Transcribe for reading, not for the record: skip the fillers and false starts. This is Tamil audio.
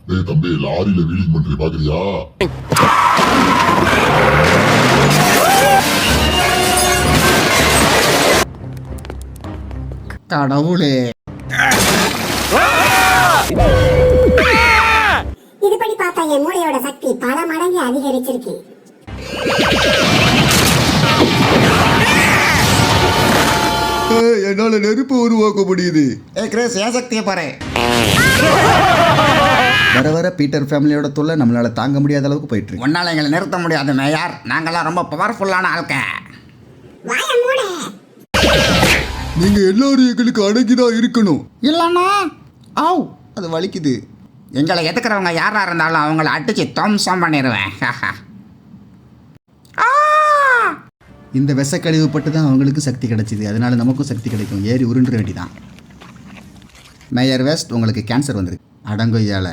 டேய் தம்பி, லாரியில வீலிங் பண்றீ பாக்குறியா? கடவுளே, இதுபடி பார்த்தா என் மூளையோட சக்தி பல மடங்கு அதிகரிச்சிருக்கு. என்னால நெருப்பு உருவாக்க முடியுது. கிரேஸ், என் சக்தியை பாரு. வர வர பீட்டர் ஃபேமிலியோட தொல்லை நம்மளால தாங்க முடியாத அளவுக்கு போயிட்டு இருக்கு. உன்னால எங்களை நிறுத்த முடியாது மேயார். நாங்கெல்லாம் ரொம்ப பவர்ஃபுல்லான ஆள்க. வாய மூட. நீங்க எல்லாரும் எங்களுக்கு அடங்கிதான் இருக்கணும். இல்லைன்னா ஆவ், அது வலிக்குது. எங்களை எதுக்குறவங்க யாரா இருந்தாலும் அவங்கள அடிச்சு தம்சம் பண்ணிடுவேன். இந்த விஷ கழிவு பட்டு தான் அவங்களுக்கு சக்தி கிடைச்சிது. அதனால நமக்கும் சக்தி கிடைக்கும். ஏறி உருண்டுற வேண்டிதான். மேயர் வெஸ்ட், உங்களுக்கு கேன்சர் வந்திருக்கு. அடங்கொய்யால